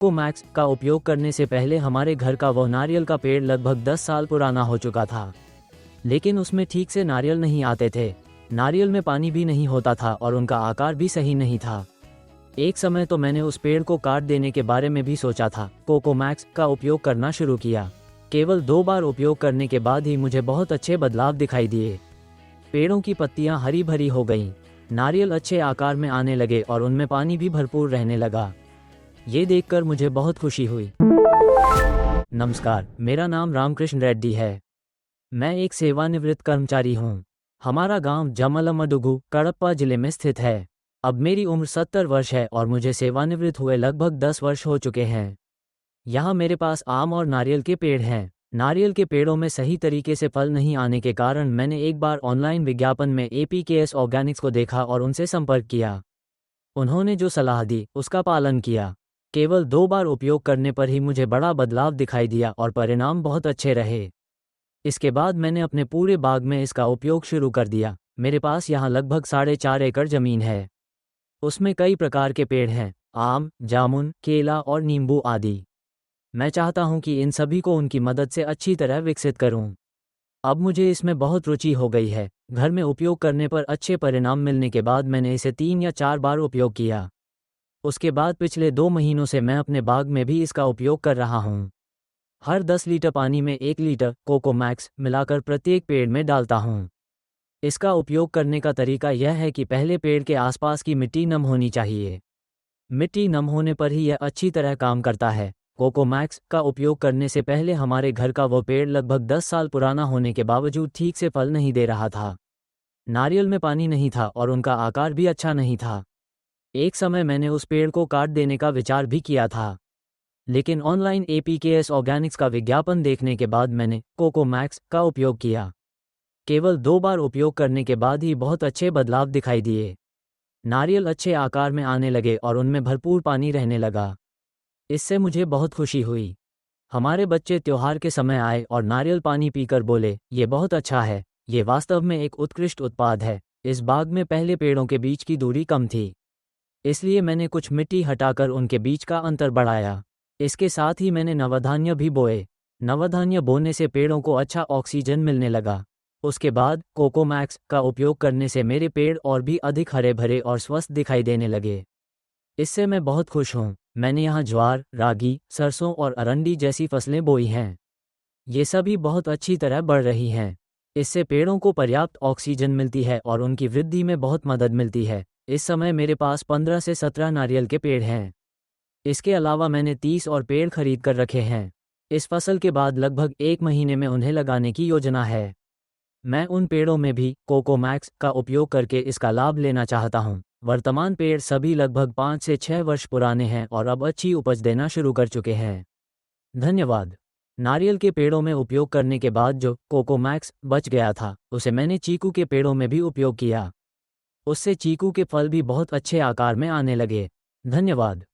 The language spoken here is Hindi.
को मैक्स का उपयोग करने से पहले हमारे घर का वह नारियल का पेड़ लगभग 10 साल पुराना हो चुका था, लेकिन उसमें ठीक से नारियल नहीं आते थे। नारियल में पानी भी नहीं होता था और उनका आकार भी सही नहीं था। एक समय तो मैंने उस पेड़ को काट देने के बारे में भी सोचा था। कोको मैक्स का उपयोग करना शुरू किया। केवल 2 बार उपयोग करने के बाद ही मुझे बहुत अच्छे बदलाव दिखाई दिए। पेड़ों की पत्तियां हरी भरी हो गईं, नारियल अच्छे आकार में आने लगे और उनमें पानी भी भरपूर रहने लगा। ये देखकर मुझे बहुत खुशी हुई। नमस्कार, मेरा नाम रामकृष्ण रेड्डी है। मैं एक सेवानिवृत्त कर्मचारी हूँ। हमारा गांव जमलमडुगु, कडप्पा जिले में स्थित है। अब मेरी उम्र 70 वर्ष है और मुझे सेवानिवृत्त हुए लगभग 10 वर्ष हो चुके हैं। यहाँ मेरे पास आम और नारियल के पेड़ हैं। नारियल के पेड़ों में सही तरीके से फल नहीं आने के कारण मैंने एक बार ऑनलाइन विज्ञापन में APKS ऑर्गेनिक्स को देखा और उनसे संपर्क किया। उन्होंने जो सलाह दी उसका पालन किया। केवल 2 बार उपयोग करने पर ही मुझे बड़ा बदलाव दिखाई दिया और परिणाम बहुत अच्छे रहे। इसके बाद मैंने अपने पूरे बाग में इसका उपयोग शुरू कर दिया। मेरे पास यहाँ लगभग 4.5 एकड़ जमीन है। उसमें कई प्रकार के पेड़ हैं, आम, जामुन, केला और नींबू आदि। मैं चाहता हूँ कि इन सभी को उनकी मदद से अच्छी तरह विकसित करूँ। अब मुझे इसमें बहुत रुचि हो गई है। घर में उपयोग करने पर अच्छे परिणाम मिलने के बाद मैंने इसे 3 या 4 बार उपयोग किया। उसके बाद पिछले 2 महीनों से मैं अपने बाग में भी इसका उपयोग कर रहा हूँ। हर 10 लीटर पानी में 1 लीटर कोको मैक्स मिलाकर प्रत्येक पेड़ में डालता हूँ। इसका उपयोग करने का तरीका यह है कि पहले पेड़ के आसपास की मिट्टी नम होनी चाहिए। मिट्टी नम होने पर ही यह अच्छी तरह काम करता है। कोको मैक्स का उपयोग करने से पहले हमारे घर का वो पेड़ लगभग 10 साल पुराना होने के बावजूद ठीक से फल नहीं दे रहा था। नारियल में पानी नहीं था और उनका आकार भी अच्छा नहीं था। एक समय मैंने उस पेड़ को काट देने का विचार भी किया था, लेकिन ऑनलाइन APKS ऑर्गेनिक्स का विज्ञापन देखने के बाद मैंने कोको मैक्स का उपयोग किया। केवल 2 बार उपयोग करने के बाद ही बहुत अच्छे बदलाव दिखाई दिए। नारियल अच्छे आकार में आने लगे और उनमें भरपूर पानी रहने लगा। इससे मुझे बहुत खुशी हुई। हमारे बच्चे त्योहार के समय आए और नारियल पानी पीकर बोले, ये बहुत अच्छा है, ये वास्तव में एक उत्कृष्ट उत्पाद है। इस बाग में पहले पेड़ों के बीच की दूरी कम थी, इसलिए मैंने कुछ मिट्टी हटाकर उनके बीच का अंतर बढ़ाया। इसके साथ ही मैंने नवधान्य भी बोए। नवधान्य बोने से पेड़ों को अच्छा ऑक्सीजन मिलने लगा। उसके बाद कोको मैक्स का उपयोग करने से मेरे पेड़ और भी अधिक हरे भरे और स्वस्थ दिखाई देने लगे। इससे मैं बहुत खुश हूँ। मैंने यहाँ ज्वार, रागी, सरसों और अरंडी जैसी फसलें बोई हैं। ये सभी बहुत अच्छी तरह बढ़ रही हैं। इससे पेड़ों को पर्याप्त ऑक्सीजन मिलती है और उनकी वृद्धि में बहुत मदद मिलती है। इस समय मेरे पास 15 से 17 नारियल के पेड़ हैं। इसके अलावा मैंने 30 और पेड़ खरीद कर रखे हैं। इस फसल के बाद लगभग 1 महीने में उन्हें लगाने की योजना है। मैं उन पेड़ों में भी कोको मैक्स का उपयोग करके इसका लाभ लेना चाहता हूँ। वर्तमान पेड़ सभी लगभग 5 से 6 वर्ष पुराने हैं और अब अच्छी उपज देना शुरू कर चुके हैं। धन्यवाद। नारियल के पेड़ों में उपयोग करने के बाद जो कोको मैक्स बच गया था, उसे मैंने चीकू के पेड़ों में भी उपयोग किया। उससे चीकू के फल भी बहुत अच्छे आकार में आने लगे। धन्यवाद।